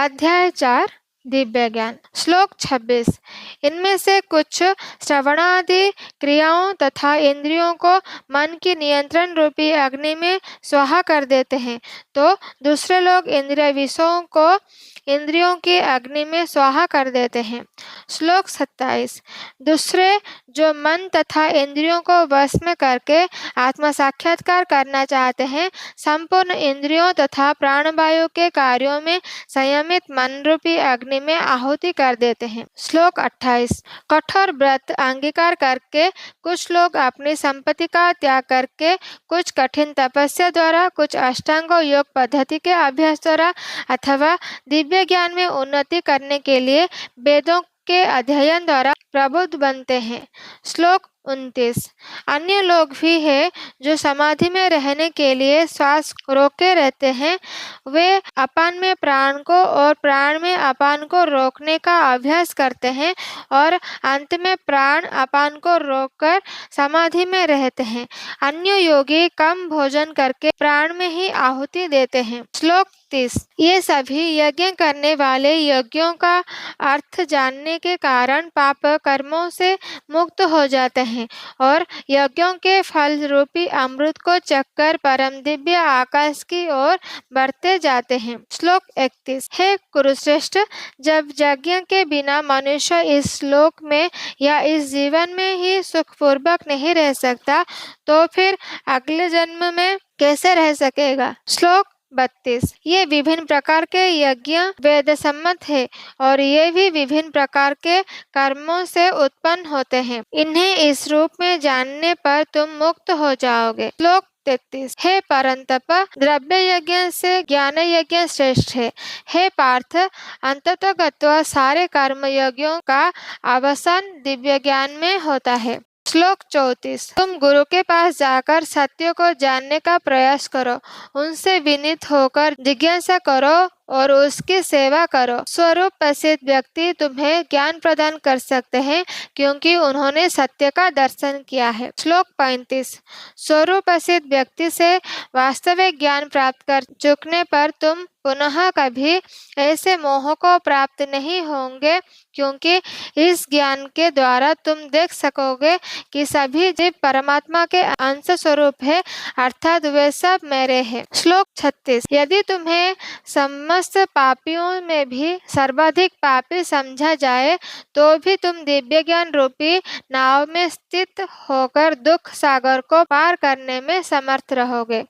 अध्याय 4 दिव्य ज्ञान। श्लोक 26। इनमें से कुछ श्रवणादि क्रियाओं तथा इंद्रियों को मन की नियंत्रण रूपी अग्नि में स्वाहा कर देते हैं, तो दूसरे लोग इंद्रिय विषयों को इंद्रियों की अग्नि में स्वाहा कर देते हैं। श्लोक 27। दूसरे जो मन तथा इंद्रियों को वश में करके आत्म साक्षात्कार करना चाहते हैं, संपूर्ण इंद्रियों तथा प्राणवायु के कार्यों में संयमित मन रूपी अग्नि में आहुति कर देते हैं। श्लोक 28। कठोर व्रत अंगीकार करके कुछ लोग अपनी संपत्ति का त्याग करके, कुछ कठिन तपस्या द्वारा, कुछ अष्टांग योग पद्धति के अभ्यास द्वारा अथवा दिव्य ज्ञान में उन्नति करने के लिए वेदों के अध्ययन द्वारा प्रबुद्ध बनते हैं। श्लोक 29। अन्य लोग भी हैं जो समाधि में रहने के लिए श्वास रोके रहते हैं। वे अपान में प्राण को और प्राण में अपान को रोकने का अभ्यास करते हैं और अंत में प्राण अपान को रोककर समाधि में रहते हैं। अन्य योगी कम भोजन करके प्राण में ही आहुति देते हैं। श्लोक 30। ये सभी यज्ञ करने वाले यज्ञों का अर्थ जानने के कारण पाप कर्मों से मुक्त हो जाते हैं और यज्ञों के फल रूपी अमृत को चखकर परम दिव्य आकाश की ओर बढ़ते जाते हैं। श्लोक 31। हे कुरुश्रेष्ठ, जब यज्ञ के बिना मनुष्य इस लोक में या इस जीवन में ही सुखपूर्वक नहीं रह सकता, तो फिर अगले जन्म में कैसे रह सकेगा। श्लोक 32। ये विभिन्न प्रकार के यज्ञ वेद सम्मत है और ये भी विभिन्न प्रकार के कर्मों से उत्पन्न होते हैं। इन्हें इस रूप में जानने पर तुम मुक्त हो जाओगे। श्लोक 33। हे परंतप, द्रव्य यज्ञ से ज्ञान यज्ञ श्रेष्ठ है। हे पार्थ, अंततः गत्वा सारे कर्म यज्ञों का अवसान दिव्य ज्ञान में होता है। श्लोक 34। तुम गुरु के पास जाकर सत्य को जानने का प्रयास करो, उनसे विनीत होकर जिज्ञासा करो और उसकी सेवा करो। स्वरूप प्रसिद्ध व्यक्ति तुम्हें ज्ञान प्रदान कर सकते हैं क्योंकि उन्होंने सत्य का दर्शन किया है। श्लोक 35। स्वरूप प्रसिद्ध व्यक्ति से वास्तविक ज्ञान प्राप्त कर चुकने पर तुम पुनः कभी ऐसे मोह को प्राप्त नहीं होंगे, क्योंकि इस ज्ञान के द्वारा तुम देख सकोगे कि सभी जीव परमात्मा के अंश स्वरूप है, अर्थात वे सब मेरे हैं। श्लोक 36। यदि तुम्हें समस्त पापियों में भी सर्वाधिक पापी समझा जाए, तो भी तुम दिव्य ज्ञान रूपी नाव में स्थित होकर दुख सागर को पार करने में समर्थ रहोगे।